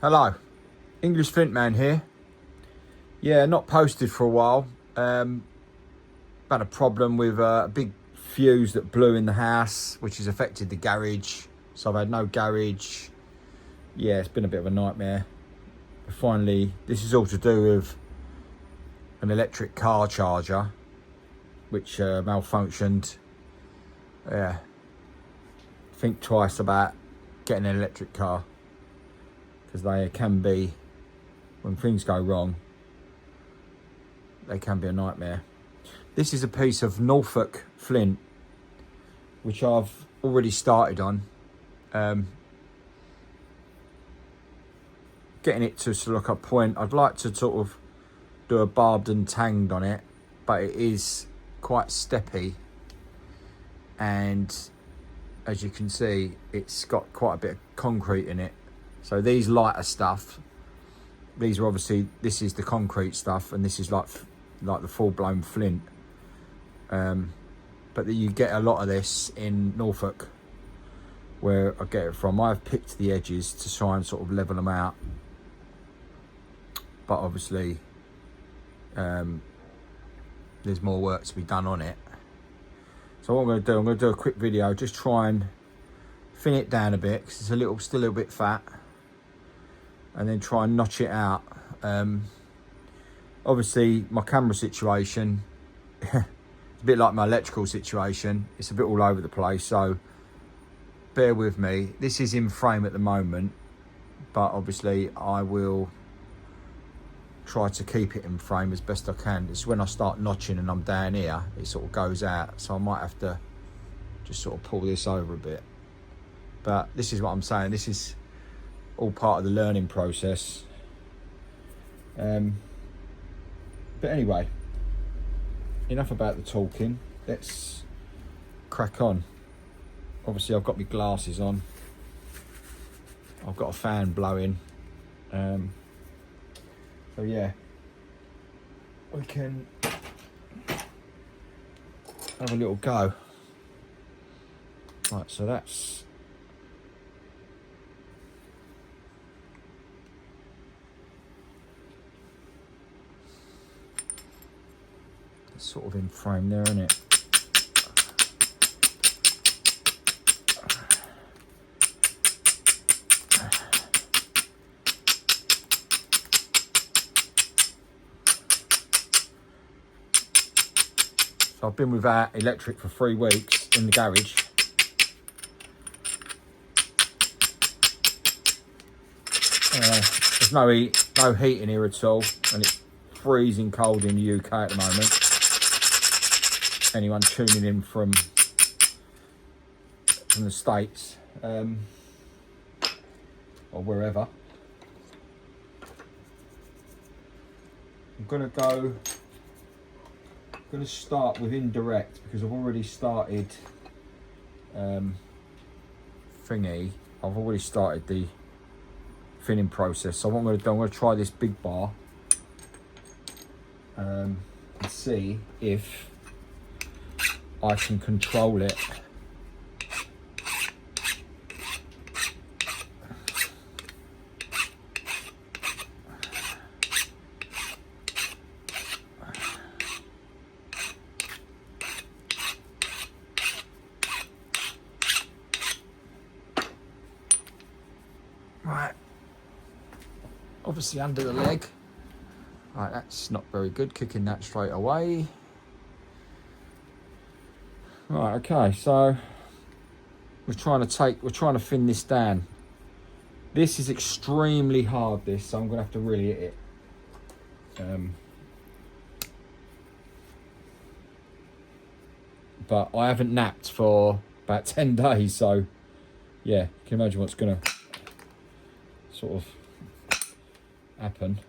Hello, English Flint Man here. Yeah, not posted for a while. Had a problem with a big fuse that blew in the house, which has affected the garage. So I've had no garage. Yeah, it's been a bit of a nightmare. Finally, this is all to do with an electric car charger, which malfunctioned. Yeah, think twice about getting an electric car, because they can be, when things go wrong, they can be a nightmare. This is a piece of Norfolk Flint, which I've already started on. Getting it to sort of like a point. I'd like to sort of do a barbed and tanged on it, but it is quite steppy. And as you can see, it's got quite a bit of concrete in it. So these lighter stuff, these are obviously, this is the concrete stuff, and this is like the full-blown flint. But you get a lot of this in Norfolk, where I get it from. I've picked the edges to try and sort of level them out, but obviously there's more work to be done on it. So what I'm going to do a quick video, just try and thin it down a bit, because it's still a little bit fat, and then try and notch it out. Obviously my camera situation, it's a bit like my electrical situation. It's a bit all over the place, so bear with me. This is in frame at the moment, but obviously I will try to keep it in frame as best I can. It's when I start notching and I'm down here, it sort of goes out, so I might have to just sort of pull this over a bit. But this is what I'm saying, this is all part of the learning process. But anyway, enough about the talking, let's crack on. Obviously I've got my glasses on, I've got a fan blowing, so yeah, we can have a little go. Right, so that's sort of in frame there, isn't it? So I've been without electric for 3 weeks in the garage. There's no heat in here at all, and it's freezing cold in the UK at the moment. Anyone tuning in from the States, or wherever. I'm gonna start with indirect, because I've already started thingy. I've already started the thinning process. So what I'm going to do, I'm going to try this big bar and see if I can control it. Right, obviously under the leg. Right, that's not very good, kicking that straight away. Right, okay, so we're trying to thin this down. This is extremely hard, this, so I'm gonna have to really hit it. But I haven't napped for about 10 days, so yeah, you can imagine what's gonna sort of happen.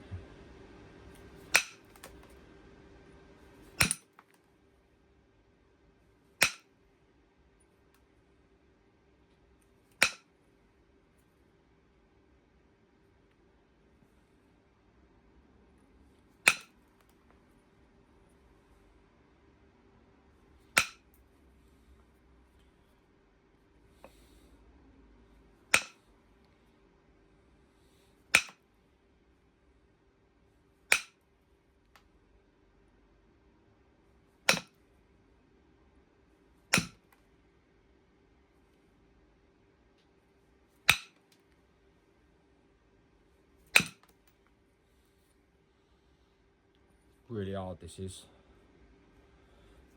Really hard this is.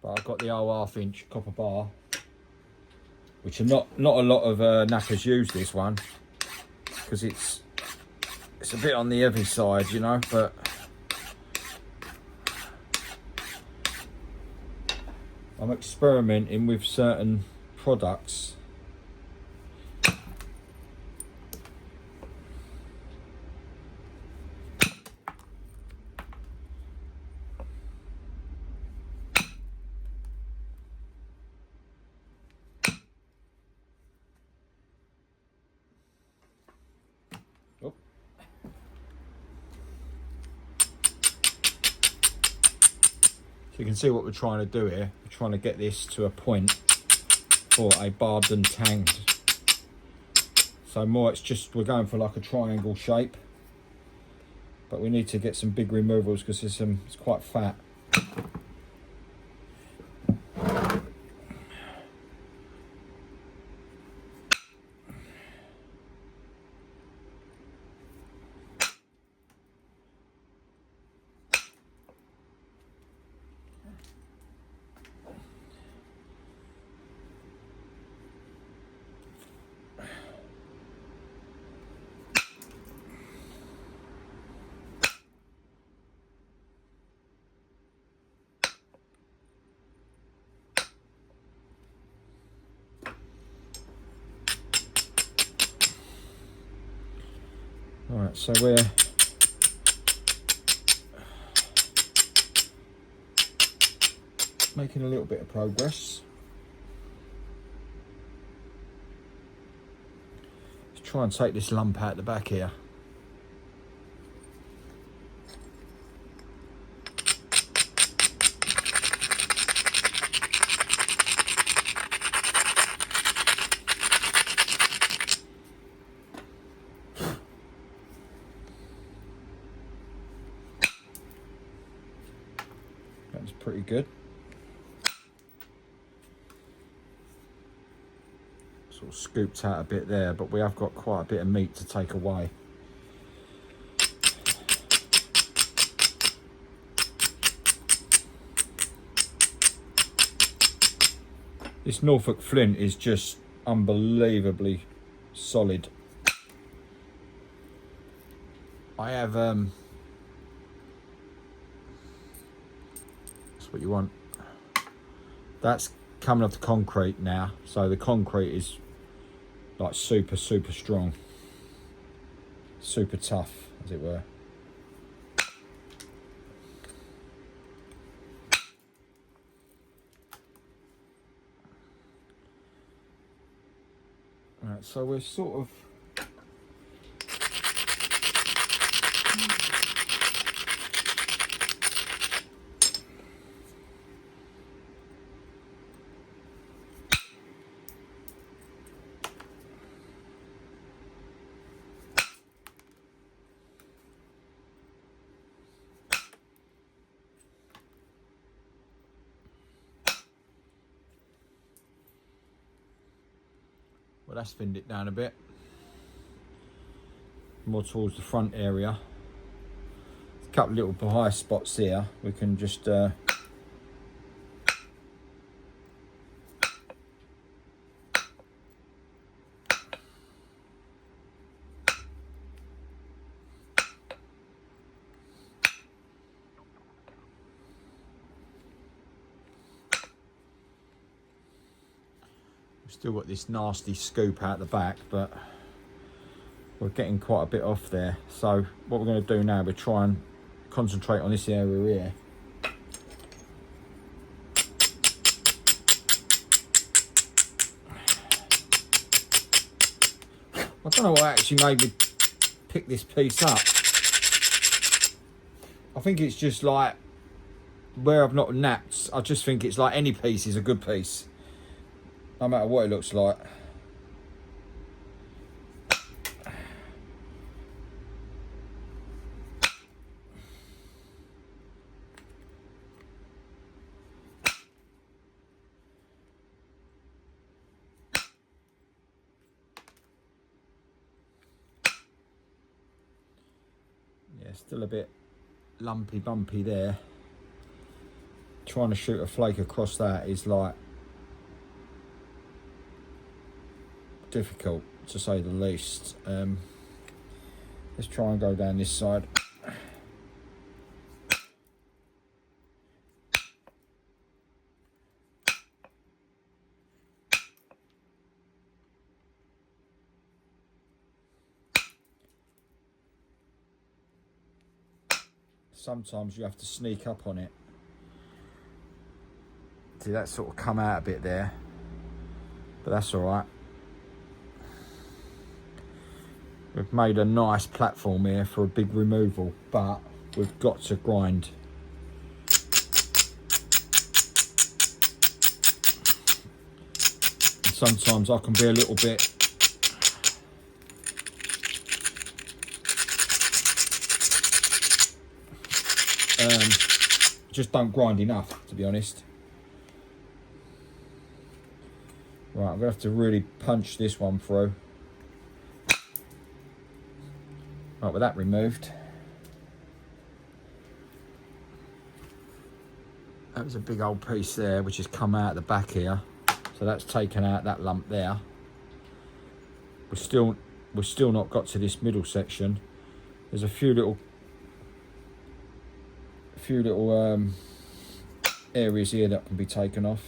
But I've got the old 1/2 inch copper bar, which are not a lot of knappers use this one, because it's a bit on the heavy side, you know, but I'm experimenting with certain products. Oh. So you can see what we're trying to do here. We're trying to get this to a point for a barbed and tanged. So more, it's just, we're going for like a triangle shape, but we need to get some big removals because it's quite fat. Alright, so we're making a little bit of progress. Let's try and take this lump out the back here. That's pretty good. Sort of scooped out a bit there, but we have got quite a bit of meat to take away. This Norfolk Flint is just unbelievably solid. I have that's what you want. That's coming off the concrete now, so the concrete is like super strong, super tough, as it were. Alright, so we're sort of well, that's thinned it down a bit, more towards the front area. A couple of little high spots here. We can just still got this nasty scoop out the back, but we're getting quite a bit off there. So what we're going to do now, we're try and concentrate on this area here. I don't know what actually made me pick this piece up. I think it's just like where I've not napped, I just think it's like any piece is a good piece, no matter what it looks like. Yeah, still a bit lumpy bumpy there. trying to shoot a flake across that is like difficult, to say the least. Let's try and go down this side. Sometimes you have to sneak up on it. See, that sort of come out a bit there, but that's all right. We've made a nice platform here for a big removal, but we've got to grind. And sometimes I can be a little bit just don't grind enough, to be honest. Right, I'm gonna have to really punch this one through. Right, with that removed. That was a big old piece there, which has come out the back here. So that's taken out that lump there. We've still not got to this middle section. There's a few little areas here that can be taken off.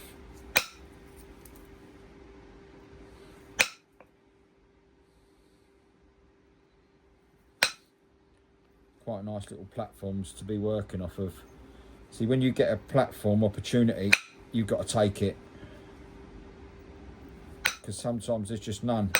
Quite nice little platforms to be working off of. See, when you get a platform opportunity, you've got to take it, because sometimes there's just none.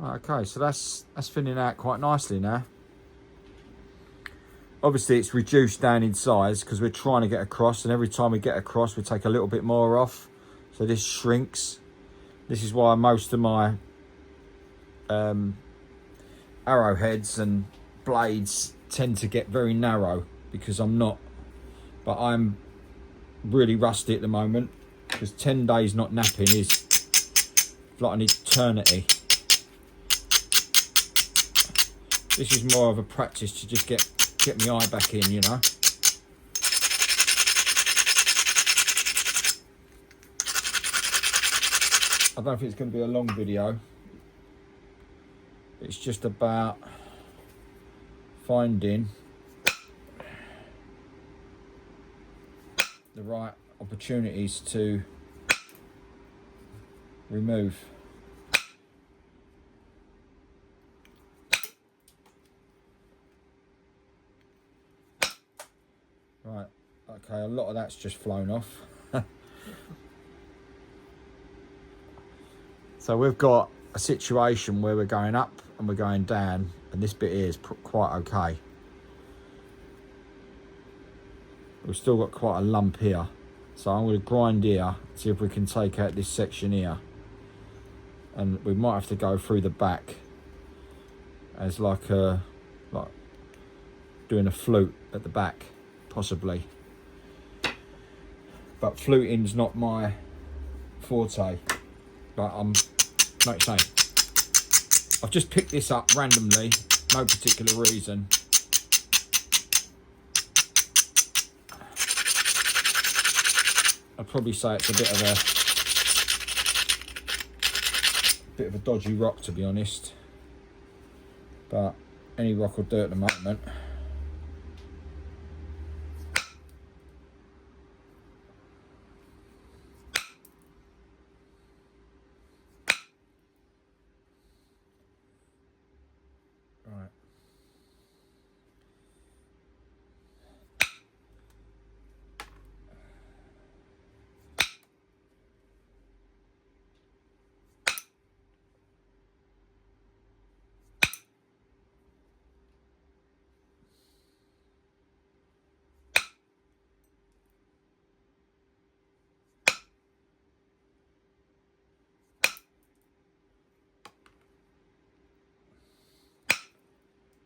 Okay, so that's thinning out quite nicely now. Obviously it's reduced down in size because we're trying to get across, and every time we get across we take a little bit more off, so this shrinks. This is why most of my arrowheads and blades tend to get very narrow, because I'm really rusty at the moment, because 10 days not napping is like an eternity. This is more of a practice to just get my eye back in, you know. I don't think it's going to be a long video. It's just about finding the right opportunities to remove. Right, okay, a lot of that's just flown off. So we've got a situation where we're going up and we're going down, and this bit here is quite okay. We've still got quite a lump here, so I'm going to grind here, see if we can take out this section here, and we might have to go through the back as like doing a flute at the back, possibly. But fluting's not my forte, but I'm like I say, I've just picked this up randomly, no particular reason. I'd probably say it's a bit of a dodgy rock, to be honest, but any rock will do at the moment. Right.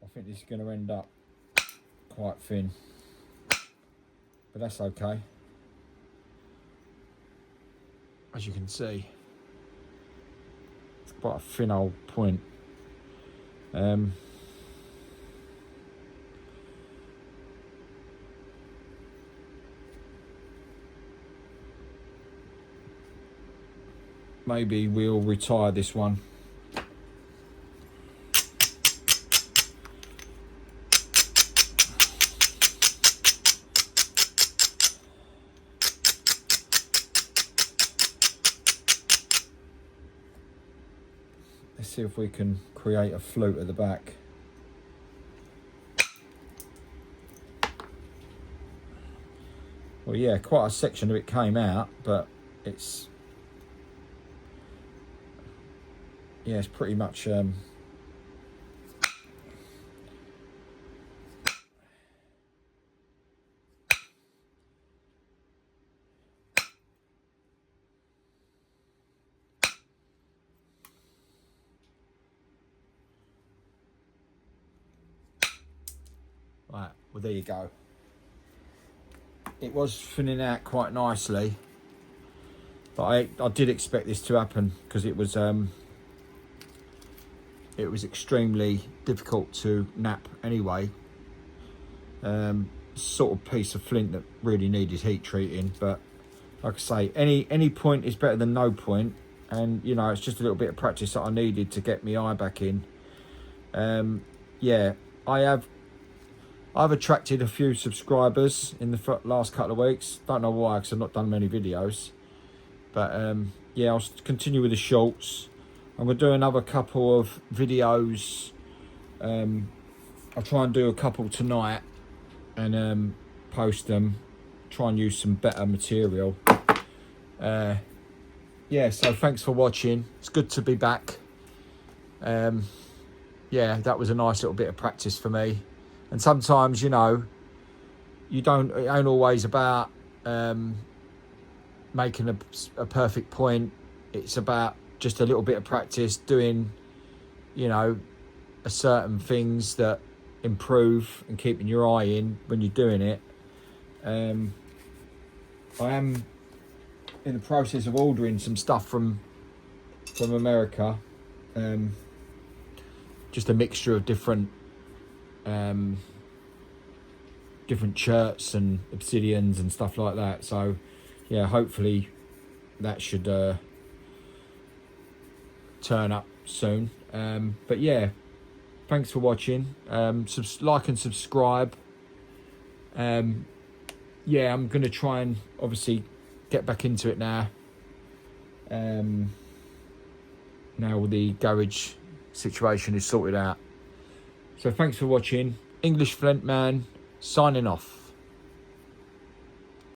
I think this is going to end up quite thin, but that's okay. as you can see. It's quite a thin old point. Maybe we'll retire this one. Let's see if we can create a flute at the back. Well, yeah, quite a section of it came out, but it's, yeah, it's pretty much right. Well, there you go. It was thinning out quite nicely, but I did expect this to happen because it was extremely difficult to nap anyway. Sort of piece of flint that really needed heat treating, but like I say, any point is better than no point, and you know, it's just a little bit of practice that I needed to get my eye back in. Yeah, I've attracted a few subscribers in the last couple of weeks. Don't know why, because I've not done many videos. But yeah, I'll continue with the shorts. I'm going to do another couple of videos. I'll try and do a couple tonight and post them. Try and use some better material. Yeah, so thanks for watching. It's good to be back. Yeah, that was a nice little bit of practice for me. And sometimes, you know, it ain't always about making a perfect point. It's about just a little bit of practice doing, you know, certain things that improve and keeping your eye in when you're doing it. I am in the process of ordering some stuff from America. Just a mixture of different shirts and obsidians and stuff like that. So yeah, hopefully that should turn up soon. But yeah, thanks for watching. Like and subscribe. Yeah, I'm gonna try and obviously get back into it now. Now the garage situation is sorted out. So thanks for watching. English Flint Man signing off.